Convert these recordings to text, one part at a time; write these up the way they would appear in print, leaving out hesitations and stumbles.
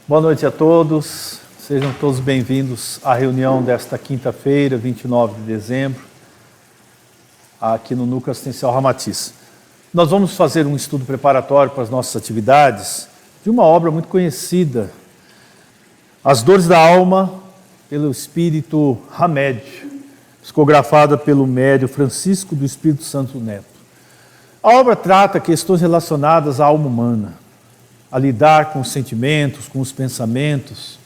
Boa noite a todos, sejam todos bem-vindos à reunião desta quinta-feira, 29 de dezembro, aqui no Núcleo Assistencial Ramatiz. Nós vamos fazer um estudo preparatório para as nossas atividades de uma obra muito conhecida, As Dores da Alma, pelo Espírito Hamed, psicografada pelo médium Francisco do Espírito Santo Neto. A obra trata questões relacionadas à alma humana, a lidar com os sentimentos, com os pensamentos,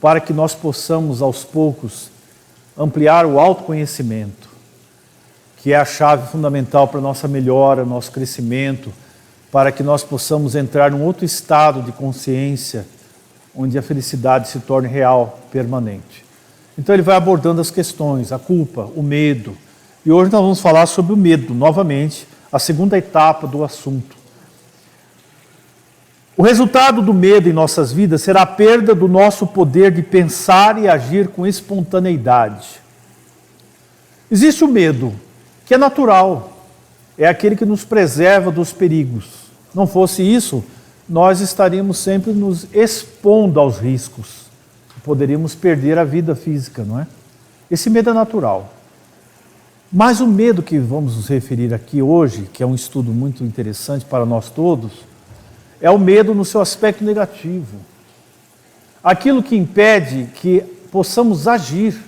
para que nós possamos, aos poucos, ampliar o autoconhecimento, que é a chave fundamental para a nossa melhora, nosso crescimento, para que nós possamos entrar num outro estado de consciência, onde a felicidade se torne real, permanente. Então ele vai abordando as questões, a culpa, o medo. E hoje nós vamos falar sobre o medo, novamente, a segunda etapa do assunto. O resultado do medo em nossas vidas será a perda do nosso poder de pensar e agir com espontaneidade. Existe o medo, que é natural, é aquele que nos preserva dos perigos. Não fosse isso, nós estaríamos sempre nos expondo aos riscos. Poderíamos perder a vida física, não é? Esse medo é natural. Mas o medo que vamos nos referir aqui hoje, que é um estudo muito interessante para nós todos, é o medo no seu aspecto negativo. Aquilo que impede que possamos agir,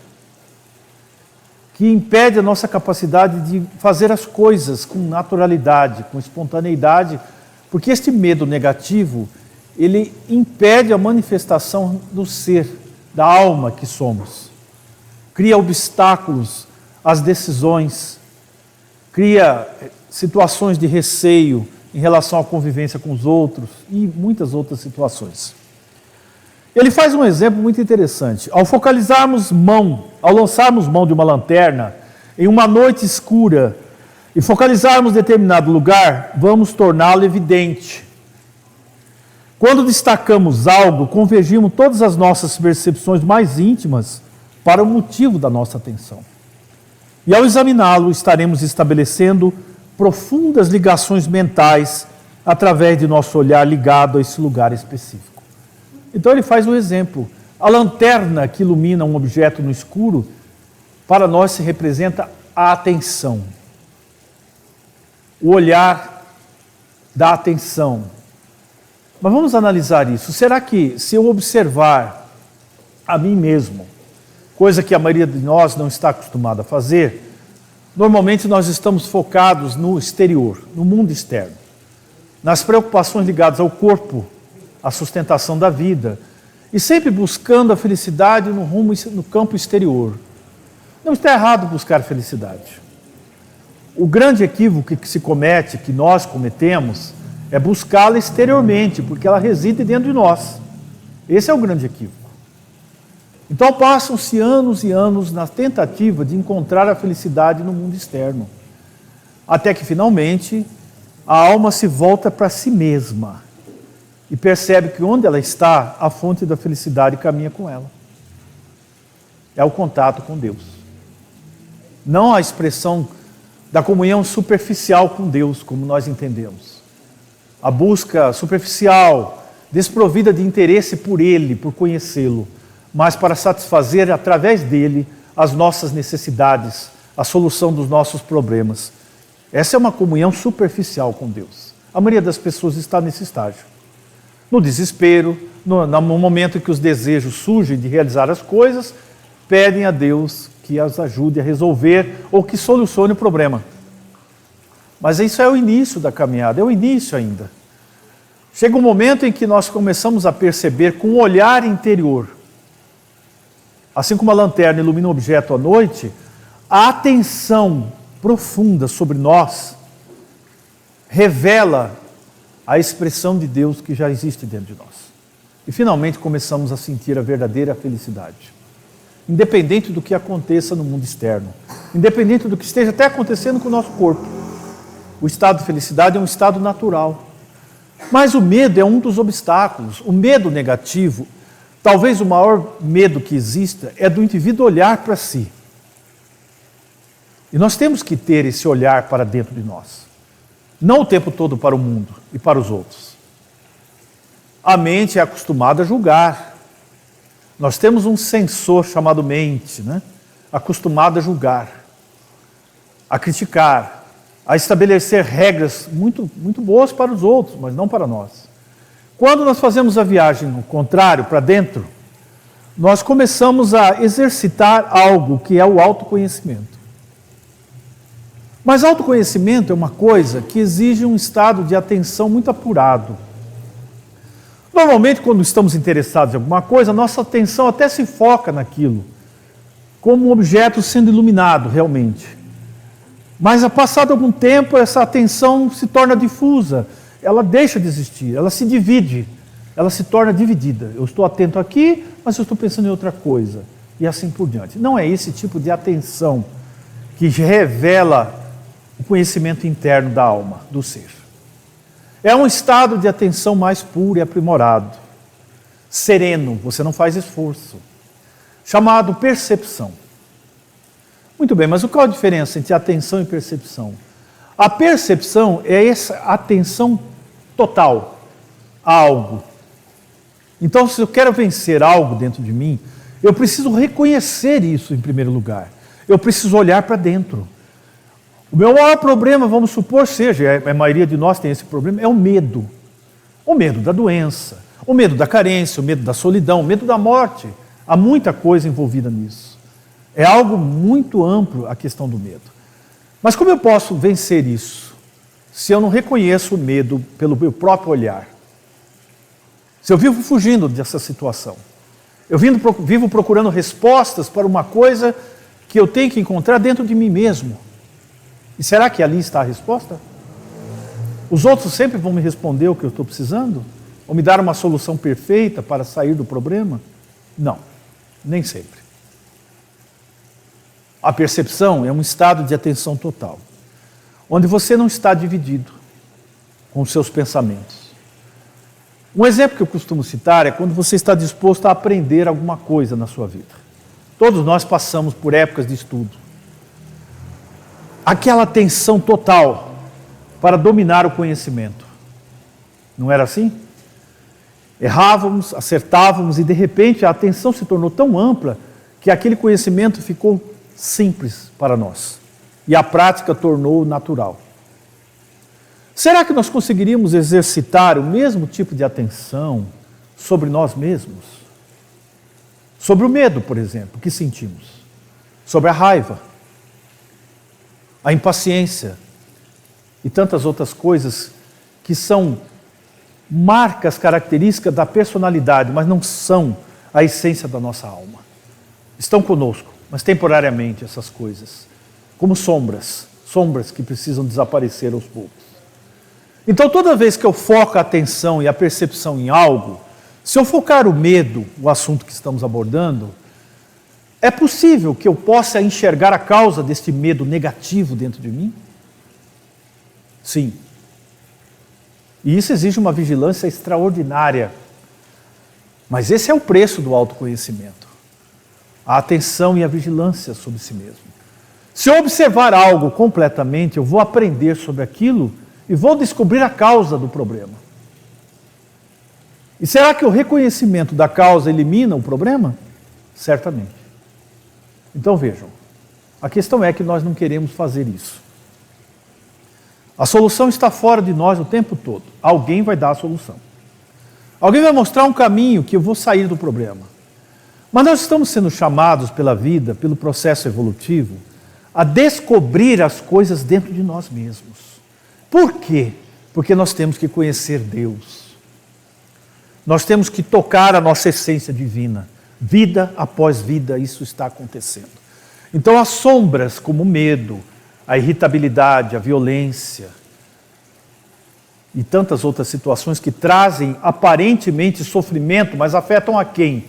que impede a nossa capacidade de fazer as coisas com naturalidade, com espontaneidade, porque este medo negativo, ele impede a manifestação do ser, da alma que somos. Cria obstáculos às decisões, cria situações de receio, em relação à convivência com os outros e muitas outras situações. Ele faz um exemplo muito interessante. Ao lançarmos mão de uma lanterna em uma noite escura e focalizarmos determinado lugar, vamos torná-lo evidente. Quando destacamos algo, convergimos todas as nossas percepções mais íntimas para o motivo da nossa atenção. E ao examiná-lo, estaremos estabelecendo profundas ligações mentais através de nosso olhar ligado a esse lugar específico. Então ele faz um exemplo. A lanterna que ilumina um objeto no escuro, para nós se representa a atenção. O olhar da atenção. Mas vamos analisar isso. Será que se eu observar a mim mesmo, coisa que a maioria de nós não está acostumada a fazer, normalmente nós estamos focados no exterior, no mundo externo, nas preocupações ligadas ao corpo, à sustentação da vida, e sempre buscando a felicidade no campo exterior. Não está errado buscar felicidade. O grande equívoco que se comete, que nós cometemos, é buscá-la exteriormente, porque ela reside dentro de nós. Esse é o grande equívoco. Então passam-se anos e anos na tentativa de encontrar a felicidade no mundo externo. Até que finalmente a alma se volta para si mesma e percebe que onde ela está, a fonte da felicidade caminha com ela. É o contato com Deus. Não a expressão da comunhão superficial com Deus, como nós entendemos. A busca superficial, desprovida de interesse por Ele, por conhecê-lo, mas para satisfazer através dele as nossas necessidades, a solução dos nossos problemas. Essa é uma comunhão superficial com Deus. A maioria das pessoas está nesse estágio. No desespero, no momento em que os desejos surgem de realizar as coisas, pedem a Deus que as ajude a resolver ou que solucione o problema. Mas isso é o início da caminhada, é o início ainda. Chega um momento em que nós começamos a perceber com o olhar interior, assim como a lanterna ilumina um objeto à noite, a atenção profunda sobre nós revela a expressão de Deus que já existe dentro de nós. E finalmente começamos a sentir a verdadeira felicidade. Independente do que aconteça no mundo externo, independente do que esteja até acontecendo com o nosso corpo. O estado de felicidade é um estado natural. Mas o medo é um dos obstáculos. O medo negativo, talvez o maior medo que exista é do indivíduo olhar para si. E nós temos que ter esse olhar para dentro de nós. Não o tempo todo para o mundo e para os outros. A mente é acostumada a julgar. Nós temos um sensor chamado mente, né? Acostumado a julgar, a criticar, a estabelecer regras muito, muito boas para os outros, mas não para nós. Quando nós fazemos a viagem no contrário, para dentro, nós começamos a exercitar algo que é o autoconhecimento. Mas autoconhecimento é uma coisa que exige um estado de atenção muito apurado. Normalmente, quando estamos interessados em alguma coisa, nossa atenção até se foca naquilo, como um objeto sendo iluminado realmente. Mas, a passado algum tempo, essa atenção se torna difusa, ela deixa de existir, ela se divide, ela se torna dividida. Eu estou atento aqui, mas eu estou pensando em outra coisa, e assim por diante. Não é esse tipo de atenção que revela o conhecimento interno da alma, do ser. É um estado de atenção mais puro e aprimorado, sereno, você não faz esforço, chamado percepção. Muito bem, mas qual a diferença entre atenção e percepção? A percepção é essa atenção total a algo. Então, se eu quero vencer algo dentro de mim, eu preciso reconhecer isso em primeiro lugar. Eu preciso olhar para dentro. O meu maior problema, vamos supor, seja, a maioria de nós tem esse problema, é o medo. O medo da doença, o medo da carência, o medo da solidão, o medo da morte. Há muita coisa envolvida nisso. É algo muito amplo a questão do medo. Mas como eu posso vencer isso se eu não reconheço o medo pelo meu próprio olhar? Se eu vivo fugindo dessa situação, eu vivo procurando respostas para uma coisa que eu tenho que encontrar dentro de mim mesmo. E será que ali está a resposta? Os outros sempre vão me responder o que eu estou precisando? Ou me dar uma solução perfeita para sair do problema? Não, nem sempre. A percepção é um estado de atenção total, onde você não está dividido com os seus pensamentos. Um exemplo que eu costumo citar é quando você está disposto a aprender alguma coisa na sua vida. Todos nós passamos por épocas de estudo. Aquela atenção total para dominar o conhecimento. Não era assim? Errávamos, acertávamos e de repente a atenção se tornou tão ampla que aquele conhecimento ficou simples para nós e a prática tornou natural. Será que nós conseguiríamos exercitar o mesmo tipo de atenção sobre nós mesmos? Sobre o medo, por exemplo, que sentimos. Sobre a raiva, a impaciência e tantas outras coisas que são marcas características da personalidade, mas não são a essência da nossa alma. Estão conosco, mas temporariamente essas coisas, como sombras que precisam desaparecer aos poucos. Então toda vez que eu foco a atenção e a percepção em algo, se eu focar o medo, o assunto que estamos abordando, é possível que eu possa enxergar a causa deste medo negativo dentro de mim? Sim. E isso exige uma vigilância extraordinária. Mas esse é o preço do autoconhecimento. A atenção e a vigilância sobre si mesmo. Se eu observar algo completamente, eu vou aprender sobre aquilo e vou descobrir a causa do problema. E será que o reconhecimento da causa elimina o problema? Certamente. Então vejam, a questão é que nós não queremos fazer isso. A solução está fora de nós o tempo todo. Alguém vai dar a solução. Alguém vai mostrar um caminho que eu vou sair do problema. Mas nós estamos sendo chamados pela vida, pelo processo evolutivo, a descobrir as coisas dentro de nós mesmos. Por quê? Porque nós temos que conhecer Deus. Nós temos que tocar a nossa essência divina. Vida após vida, isso está acontecendo. Então, as sombras, como o medo, a irritabilidade, a violência e tantas outras situações que trazem aparentemente sofrimento, mas afetam a quem?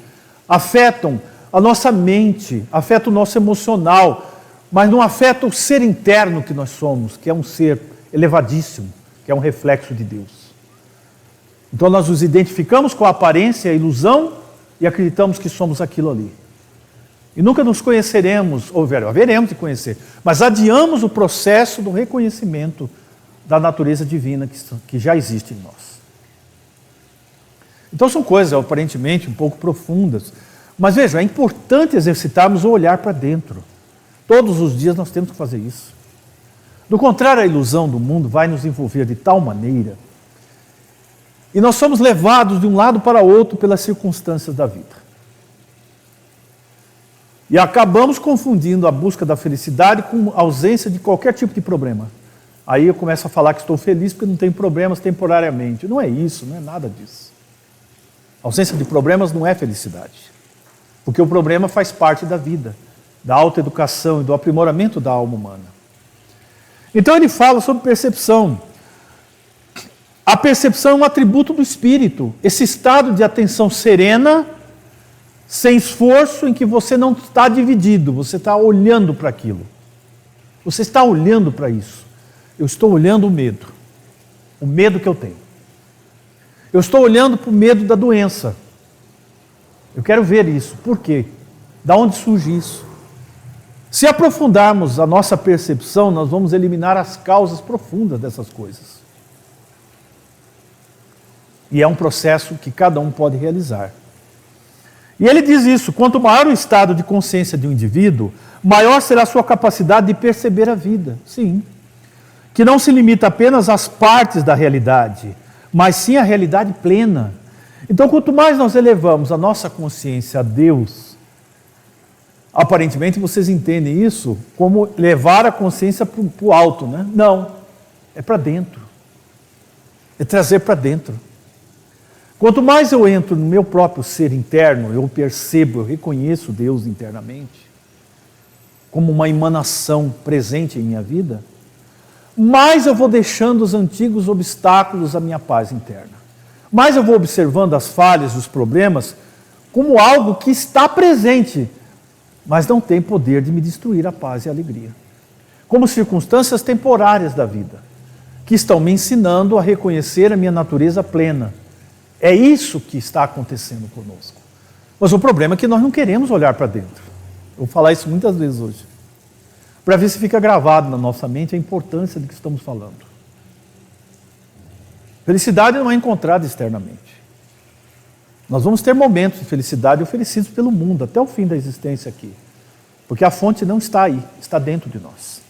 Afetam a nossa mente, afetam o nosso emocional, mas não afetam o ser interno que nós somos, que é um ser elevadíssimo, que é um reflexo de Deus. Então, nós nos identificamos com a aparência, a ilusão, e acreditamos que somos aquilo ali. E nunca nos conheceremos, ou haveremos de conhecer, mas adiamos o processo do reconhecimento da natureza divina que já existe em nós. Então são coisas aparentemente um pouco profundas. Mas veja, é importante exercitarmos o olhar para dentro. Todos os dias nós temos que fazer isso. Do contrário, a ilusão do mundo vai nos envolver de tal maneira e nós somos levados de um lado para outro pelas circunstâncias da vida. E acabamos confundindo a busca da felicidade com a ausência de qualquer tipo de problema. Aí eu começo a falar que estou feliz porque não tenho problemas temporariamente. Não é isso, não é nada disso. A ausência de problemas não é felicidade. Porque o problema faz parte da vida, da autoeducação e do aprimoramento da alma humana. Então ele fala sobre percepção. A percepção é um atributo do espírito, esse estado de atenção serena, sem esforço, em que você não está dividido, você está olhando para aquilo. Você está olhando para isso. Eu estou olhando o medo que eu tenho. Eu estou olhando para o medo da doença. Eu quero ver isso. Por quê? Da onde surge isso? Se aprofundarmos a nossa percepção, nós vamos eliminar as causas profundas dessas coisas. E é um processo que cada um pode realizar. E ele diz isso: quanto maior o estado de consciência de um indivíduo, maior será a sua capacidade de perceber a vida. Sim. Que não se limita apenas às partes da realidade, mas sim à realidade plena. Então, quanto mais nós elevamos a nossa consciência a Deus, aparentemente vocês entendem isso como levar a consciência para o alto, né? Não, é para dentro. É trazer para dentro. Quanto mais eu entro no meu próprio ser interno, eu percebo, eu reconheço Deus internamente, como uma emanação presente em minha vida, mais eu vou deixando os antigos obstáculos à minha paz interna. Mais eu vou observando as falhas e os problemas como algo que está presente, mas não tem poder de me destruir a paz e a alegria. Como circunstâncias temporárias da vida, que estão me ensinando a reconhecer a minha natureza plena. É isso que está acontecendo conosco. Mas o problema é que nós não queremos olhar para dentro. Eu vou falar isso muitas vezes hoje. Para ver se fica gravado na nossa mente a importância do que estamos falando. Felicidade não é encontrada externamente. Nós vamos ter momentos de felicidade oferecidos pelo mundo até o fim da existência aqui. Porque a fonte não está aí, está dentro de nós.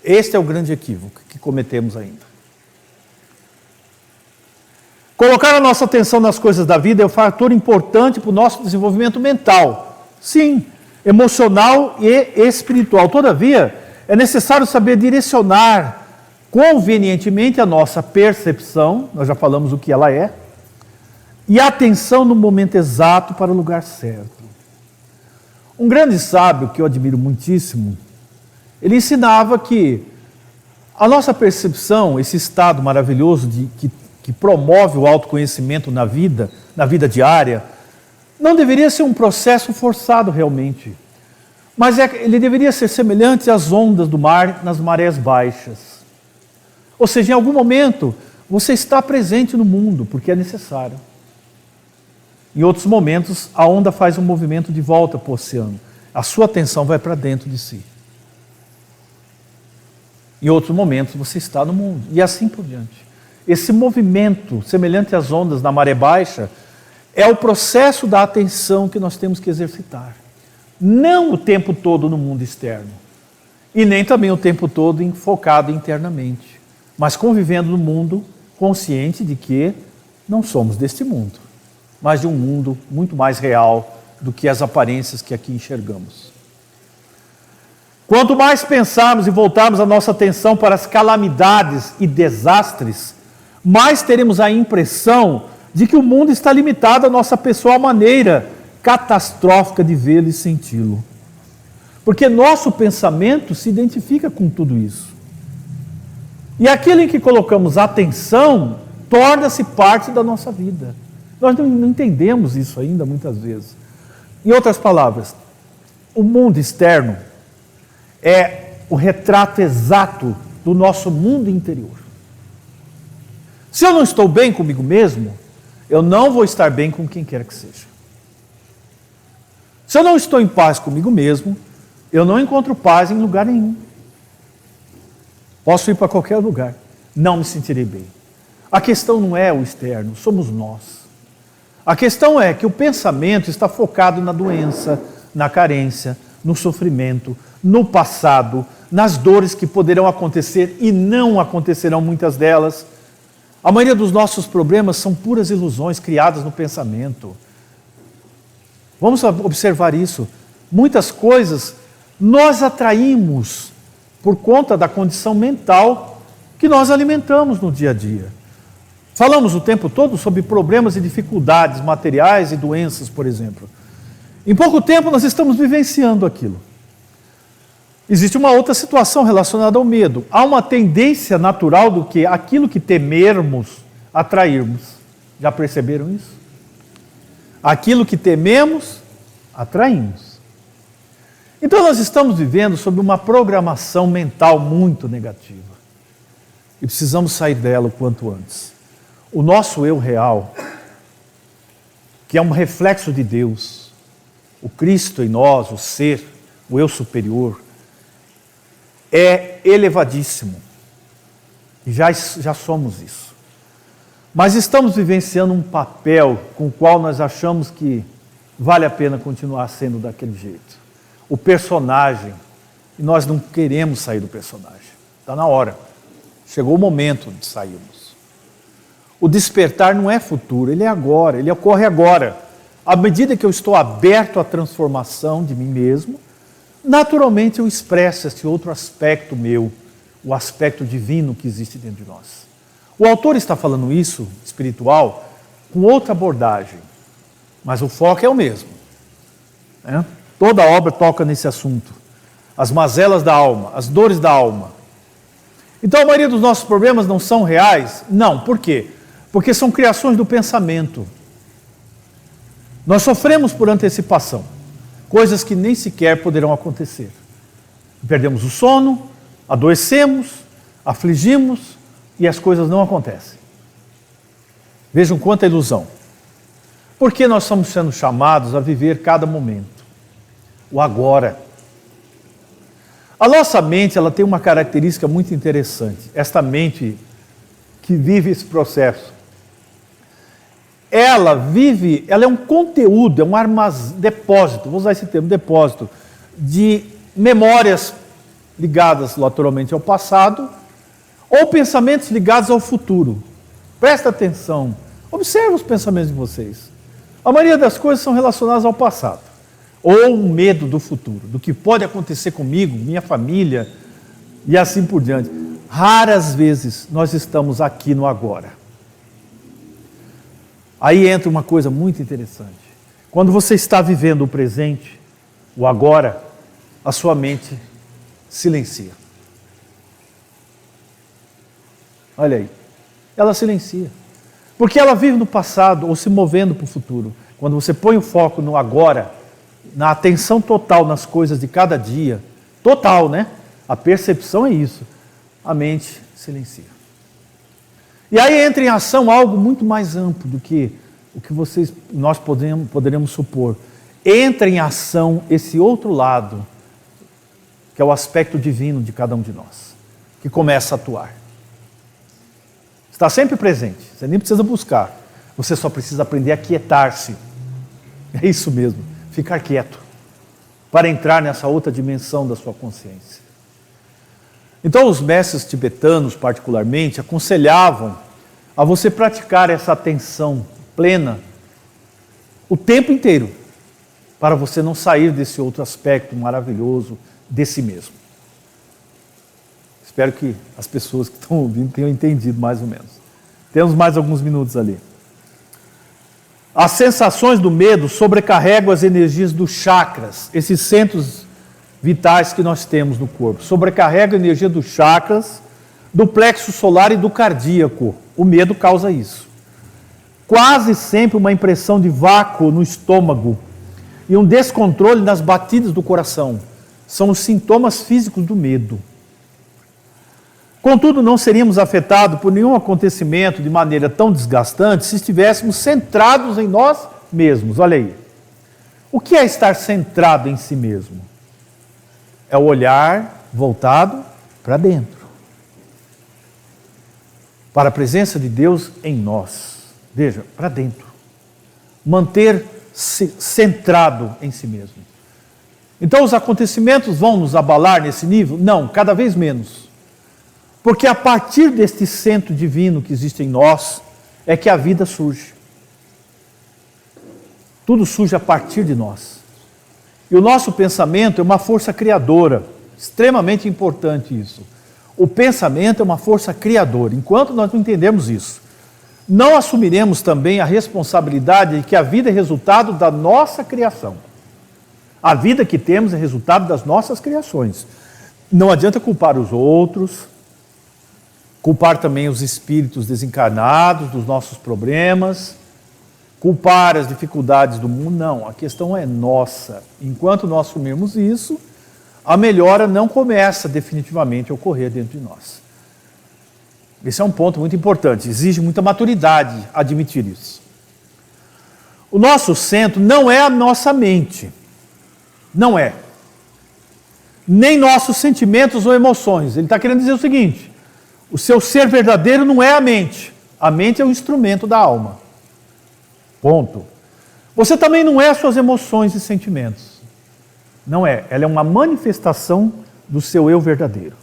Este é o grande equívoco que cometemos ainda. Colocar a nossa atenção nas coisas da vida é um fator importante para o nosso desenvolvimento mental. Sim, emocional e espiritual. Todavia, é necessário saber direcionar convenientemente a nossa percepção, nós já falamos o que ela é, e a atenção no momento exato para o lugar certo. Um grande sábio, que eu admiro muitíssimo, ele ensinava que a nossa percepção, esse estado maravilhoso que promove o autoconhecimento na vida diária, não deveria ser um processo forçado realmente, mas ele deveria ser semelhante às ondas do mar nas marés baixas. Ou seja, em algum momento você está presente no mundo, porque é necessário. Em outros momentos, a onda faz um movimento de volta para o oceano. A sua atenção vai para dentro de si. Em outros momentos, você está no mundo. E assim por diante. Esse movimento, semelhante às ondas na maré baixa, é o processo da atenção que nós temos que exercitar. Não o tempo todo no mundo externo. E nem também o tempo todo focado internamente. Mas convivendo no mundo, consciente de que não somos deste mundo, mas de um mundo muito mais real do que as aparências que aqui enxergamos. Quanto mais pensarmos e voltarmos a nossa atenção para as calamidades e desastres, mais teremos a impressão de que o mundo está limitado à nossa pessoal maneira catastrófica de vê-lo e senti-lo. Porque nosso pensamento se identifica com tudo isso. E aquilo em que colocamos atenção torna-se parte da nossa vida. Nós não entendemos isso ainda muitas vezes. Em outras palavras, o mundo externo é o retrato exato do nosso mundo interior. Se eu não estou bem comigo mesmo, eu não vou estar bem com quem quer que seja. Se eu não estou em paz comigo mesmo, eu não encontro paz em lugar nenhum. Posso ir para qualquer lugar, não me sentirei bem. A questão não é o externo, somos nós. A questão é que o pensamento está focado na doença, na carência, no sofrimento, no passado, nas dores que poderão acontecer e não acontecerão muitas delas. A maioria dos nossos problemas são puras ilusões criadas no pensamento. Vamos observar isso. Muitas coisas nós atraímos por conta da condição mental que nós alimentamos no dia a dia. Falamos o tempo todo sobre problemas e dificuldades materiais e doenças, por exemplo. Em pouco tempo nós estamos vivenciando aquilo. Existe uma outra situação relacionada ao medo. Há uma tendência natural do que aquilo que temermos, atrairmos. Já perceberam isso? Aquilo que tememos, atraímos. Então nós estamos vivendo sob uma programação mental muito negativa. E precisamos sair dela o quanto antes. O nosso eu real, que é um reflexo de Deus, o Cristo em nós, o ser, o eu superior, é elevadíssimo. E já somos isso. Mas estamos vivenciando um papel com o qual nós achamos que vale a pena continuar sendo daquele jeito. O personagem, e nós não queremos sair do personagem. Está na hora. Chegou o momento de sairmos. O despertar não é futuro, ele é agora, ele ocorre agora. À medida que eu estou aberto à transformação de mim mesmo, naturalmente eu expresso esse outro aspecto meu, o aspecto divino que existe dentro de nós. O autor está falando isso, espiritual, com outra abordagem, mas o foco é o mesmo. Né? Toda a obra toca nesse assunto. As mazelas da alma, as dores da alma. Então a maioria dos nossos problemas não são reais? Não, por quê? Porque são criações do pensamento. Nós sofremos por antecipação, coisas que nem sequer poderão acontecer. Perdemos o sono, adoecemos, afligimos e as coisas não acontecem. Vejam quanta ilusão. Por que nós estamos sendo chamados a viver cada momento? O agora. A nossa mente, ela tem uma característica muito interessante. Esta mente que vive esse processo. Ela é um conteúdo, é um depósito, vou usar esse termo, depósito, de memórias ligadas naturalmente ao passado, ou pensamentos ligados ao futuro. Presta atenção, observe os pensamentos de vocês. A maioria das coisas são relacionadas ao passado, ou um medo do futuro, do que pode acontecer comigo, minha família, e assim por diante. Raras vezes nós estamos aqui no agora. Aí entra uma coisa muito interessante. Quando você está vivendo o presente, o agora, a sua mente silencia. Olha aí, ela silencia. Porque ela vive no passado ou se movendo para o futuro. Quando você põe o foco no agora, na atenção total nas coisas de cada dia, total, né? A percepção é isso. A mente silencia. E aí entra em ação algo muito mais amplo do que o que nós poderemos supor. Entra em ação esse outro lado, que é o aspecto divino de cada um de nós, que começa a atuar. Está sempre presente, você nem precisa buscar, você só precisa aprender a quietar-se. É isso mesmo, ficar quieto, para entrar nessa outra dimensão da sua consciência. Então os mestres tibetanos, particularmente, aconselhavam a você praticar essa atenção plena o tempo inteiro, para você não sair desse outro aspecto maravilhoso de si mesmo. Espero que as pessoas que estão ouvindo tenham entendido mais ou menos. Temos mais alguns minutos ali. As sensações do medo sobrecarregam as energias dos chakras, esses centros vitais que nós temos no corpo. Sobrecarrega a energia dos chakras, do plexo solar e do cardíaco. O medo causa isso. Quase sempre uma impressão de vácuo no estômago e um descontrole nas batidas do coração. São os sintomas físicos do medo. Contudo, não seríamos afetados por nenhum acontecimento de maneira tão desgastante se estivéssemos centrados em nós mesmos. Olha aí. O que é estar centrado em si mesmo? É o olhar voltado para dentro. Para a presença de Deus em nós. Veja, para dentro. manter-se centrado em si mesmo. Então os acontecimentos vão nos abalar nesse nível? Não, cada vez menos. Porque a partir deste centro divino que existe em nós, é que a vida surge. Tudo surge a partir de nós. E o nosso pensamento é uma força criadora, extremamente importante isso. O pensamento é uma força criadora. Enquanto nós não entendemos isso, não assumiremos também a responsabilidade de que a vida é resultado da nossa criação. A vida que temos é resultado das nossas criações. Não adianta culpar os outros, culpar também os espíritos desencarnados dos nossos problemas, culpar as dificuldades do mundo. Não, a questão é nossa. Enquanto nós assumirmos isso, a melhora não começa definitivamente a ocorrer dentro de nós. Esse é um ponto muito importante, exige muita maturidade admitir isso. O nosso centro não é a nossa mente, não é. Nem nossos sentimentos ou emoções. Ele está querendo dizer o seguinte: o seu ser verdadeiro não é a mente é o instrumento da alma. Ponto. Você também não é suas emoções e sentimentos. Não é, ela é uma manifestação do seu eu verdadeiro.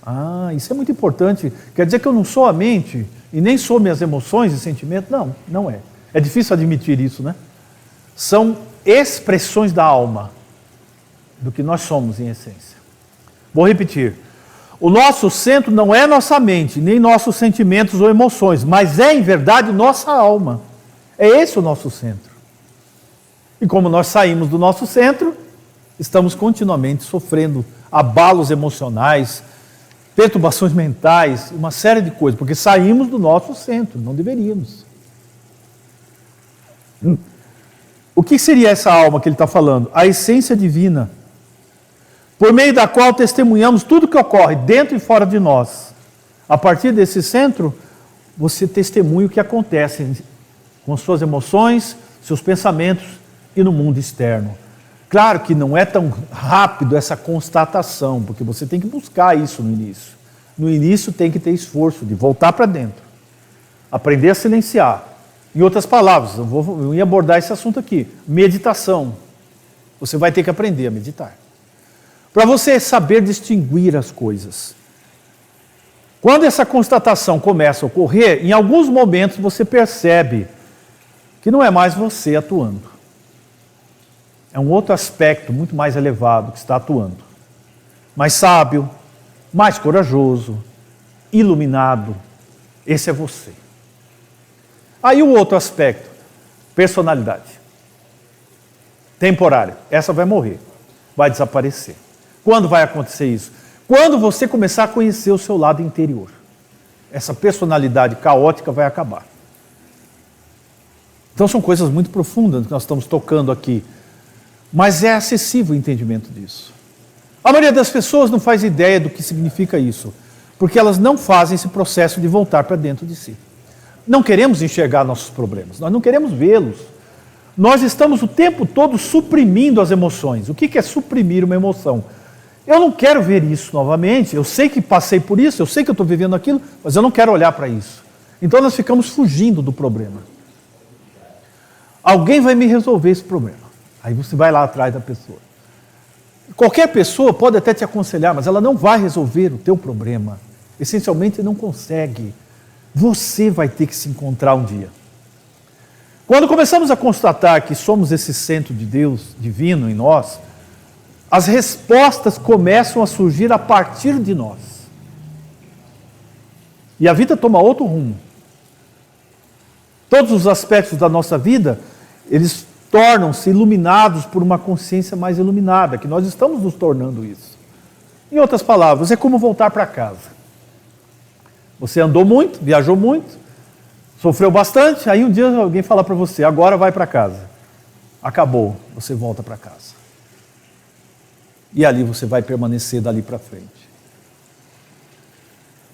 Ah, isso é muito importante. Quer dizer que eu não sou a mente e nem sou minhas emoções e sentimentos? Não, não é. É difícil admitir isso, né? São expressões da alma, do que nós somos em essência. Vou repetir. O nosso centro não é nossa mente, nem nossos sentimentos ou emoções, mas é, em verdade, nossa alma. É esse o nosso centro. E como nós saímos do nosso centro, estamos continuamente sofrendo abalos emocionais, perturbações mentais, uma série de coisas, porque saímos do nosso centro, não deveríamos. O que seria essa alma que ele está falando? A essência divina, por meio da qual testemunhamos tudo o que ocorre dentro e fora de nós. A partir desse centro, você testemunha o que acontece com suas emoções, seus pensamentos e no mundo externo. Claro que não é tão rápido essa constatação, porque você tem que buscar isso no início. No início tem que ter esforço de voltar para dentro, aprender a silenciar. Em outras palavras, eu ia abordar esse assunto aqui, meditação. Você vai ter que aprender a meditar. Para você saber distinguir as coisas. Quando essa constatação começa a ocorrer, em alguns momentos você percebe que não é mais você atuando. É um outro aspecto muito mais elevado que está atuando. Mais sábio, mais corajoso, iluminado. Esse é você. Aí o outro aspecto, personalidade. Temporária. Essa vai morrer, vai desaparecer. Quando vai acontecer isso? Quando você começar a conhecer o seu lado interior. Essa personalidade caótica vai acabar. Então são coisas muito profundas que nós estamos tocando aqui. Mas é acessível o entendimento disso. A maioria das pessoas não faz ideia do que significa isso, porque elas não fazem esse processo de voltar para dentro de si. Não queremos enxergar nossos problemas, nós não queremos vê-los. Nós estamos o tempo todo suprimindo as emoções. O que é suprimir uma emoção? Eu não quero ver isso novamente, eu sei que passei por isso, eu sei que eu estou vivendo aquilo, mas eu não quero olhar para isso. Então nós ficamos fugindo do problema. Alguém vai me resolver esse problema. Aí você vai lá atrás da pessoa. Qualquer pessoa pode até te aconselhar, mas ela não vai resolver o teu problema. Essencialmente não consegue. Você vai ter que se encontrar um dia. Quando começamos a constatar que somos esse centro de Deus divino em nós, as respostas começam a surgir a partir de nós. E a vida toma outro rumo. Todos os aspectos da nossa vida, eles tornam-se iluminados por uma consciência mais iluminada, que nós estamos nos tornando isso. Em outras palavras, é como voltar para casa. Você andou muito, viajou muito, sofreu bastante, aí um dia alguém fala para você, agora vai para casa. Acabou, você volta para casa. E ali você vai permanecer dali para frente.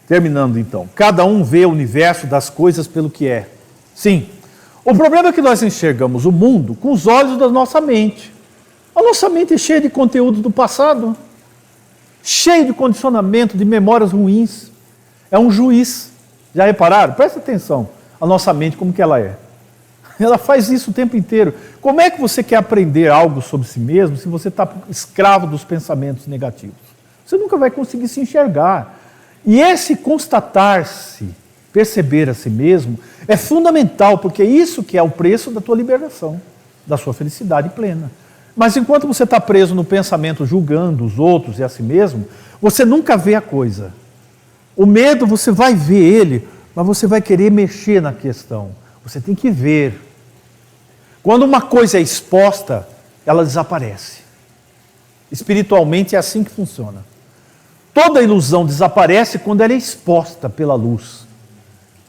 Terminando então, cada um vê o universo das coisas pelo que é. Sim, o problema é que nós enxergamos o mundo com os olhos da nossa mente. A nossa mente é cheia de conteúdos do passado, cheia de condicionamento, de memórias ruins. É um juiz. Já repararam? Presta atenção. A nossa mente como que ela é. Ela faz isso o tempo inteiro. Como é que você quer aprender algo sobre si mesmo se você está escravo dos pensamentos negativos? Você nunca vai conseguir se enxergar. E esse constatar-se, perceber a si mesmo, é fundamental, porque é isso que é o preço da tua liberação, da sua felicidade plena. Mas enquanto você está preso no pensamento julgando os outros e a si mesmo, você nunca vê a coisa. O medo, você vai ver ele, mas você vai querer mexer na questão. Você tem que ver. Quando uma coisa é exposta, ela desaparece. Espiritualmente é assim que funciona. Toda ilusão desaparece quando ela é exposta pela luz.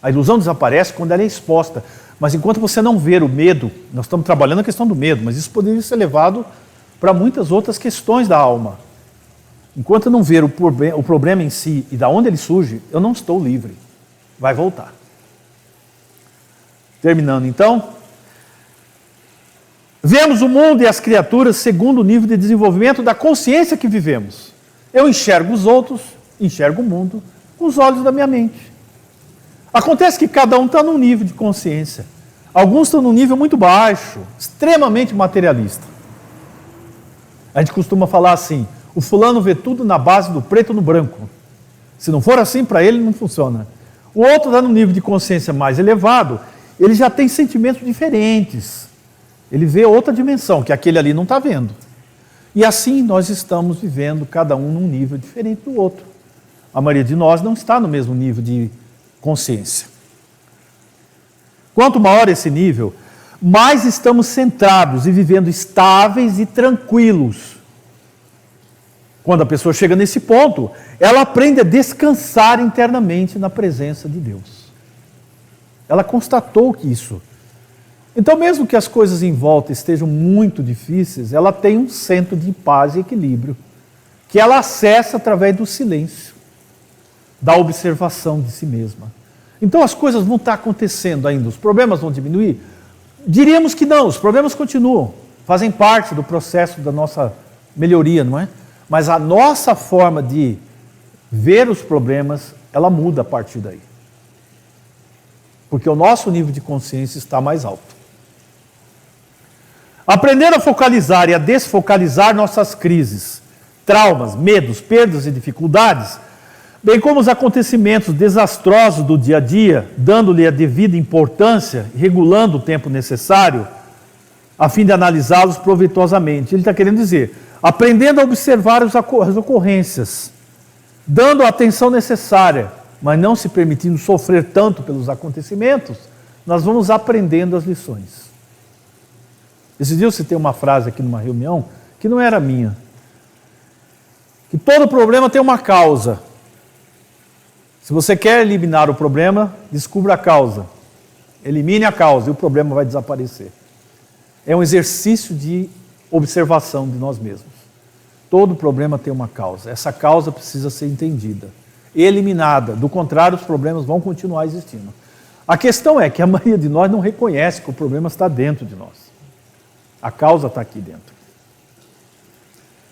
A ilusão desaparece quando ela é exposta. Mas enquanto você não ver o medo, nós estamos trabalhando a questão do medo, mas isso poderia ser levado para muitas outras questões da alma. Enquanto eu não ver o problema em si e da onde ele surge, eu não estou livre. Vai voltar. Terminando então, vemos o mundo e as criaturas segundo o nível de desenvolvimento da consciência que vivemos. Eu enxergo os outros, enxergo o mundo com os olhos da minha mente. Acontece que cada um está num nível de consciência. Alguns estão num nível muito baixo, extremamente materialista. A gente costuma falar assim, o fulano vê tudo na base do preto no branco. Se não for assim, para ele não funciona. O outro está num nível de consciência mais elevado, ele já tem sentimentos diferentes. Ele vê outra dimensão, que aquele ali não está vendo. E assim nós estamos vivendo, cada um num nível diferente do outro. A maioria de nós não está no mesmo nível de consciência. Quanto maior esse nível, mais estamos centrados e vivendo estáveis e tranquilos. Quando a pessoa chega nesse ponto, ela aprende a descansar internamente na presença de Deus. Ela constatou que isso. Então, mesmo que as coisas em volta estejam muito difíceis, ela tem um centro de paz e equilíbrio, que ela acessa através do silêncio, da observação de si mesma. Então, as coisas vão estar acontecendo ainda, os problemas vão diminuir? Diríamos que não, os problemas continuam, fazem parte do processo da nossa melhoria, não é? Mas a nossa forma de ver os problemas, ela muda a partir daí. Porque o nosso nível de consciência está mais alto. Aprender a focalizar e a desfocalizar nossas crises, traumas, medos, perdas e dificuldades, bem como os acontecimentos desastrosos do dia a dia, dando-lhe a devida importância, regulando o tempo necessário, a fim de analisá-los proveitosamente. Ele está querendo dizer, aprendendo a observar as ocorrências, dando a atenção necessária, mas não se permitindo sofrer tanto pelos acontecimentos, nós vamos aprendendo as lições. Esse dia eu citei uma frase aqui numa reunião, que não era minha, que todo problema tem uma causa. Se você quer eliminar o problema, descubra a causa. Elimine a causa e o problema vai desaparecer. É um exercício de observação de nós mesmos. Todo problema tem uma causa. Essa causa precisa ser entendida, eliminada. Do contrário, os problemas vão continuar existindo. A questão é que a maioria de nós não reconhece que o problema está dentro de nós. A causa está aqui dentro.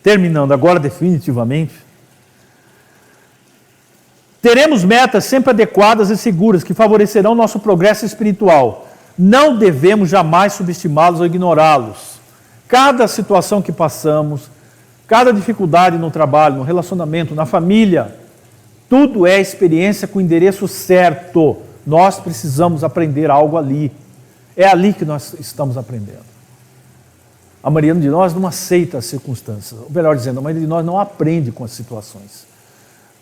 Terminando agora definitivamente, teremos metas sempre adequadas e seguras que favorecerão nosso progresso espiritual. Não devemos jamais subestimá-los ou ignorá-los. Cada situação que passamos, cada dificuldade no trabalho, no relacionamento, na família, tudo é experiência com o endereço certo. Nós precisamos aprender algo ali. É ali que nós estamos aprendendo. A maioria de nós não aceita as circunstâncias. Ou melhor dizendo, a maioria de nós não aprende com as situações.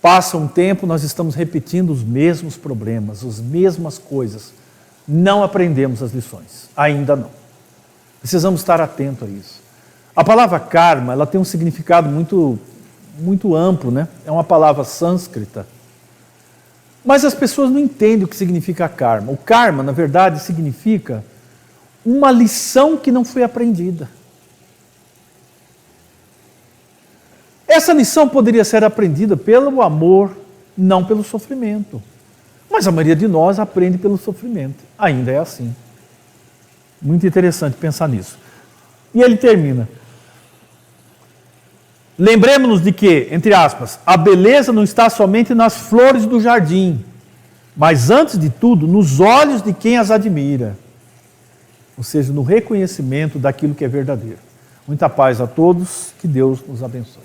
Passa um tempo, nós estamos repetindo os mesmos problemas, as mesmas coisas. Não aprendemos as lições. Ainda não. Precisamos estar atentos a isso. A palavra karma, ela tem um significado muito amplo, né? É uma palavra sânscrita. Mas as pessoas não entendem o que significa karma. O karma, na verdade, significa uma lição que não foi aprendida. Essa lição poderia ser aprendida pelo amor, não pelo sofrimento. Mas a maioria de nós aprende pelo sofrimento. Ainda é assim. Muito interessante pensar nisso. E ele termina. Lembremos-nos de que, entre aspas, a beleza não está somente nas flores do jardim, mas antes de tudo, nos olhos de quem as admira. ou seja, no reconhecimento daquilo que é verdadeiro. Muita paz a todos, que Deus nos abençoe.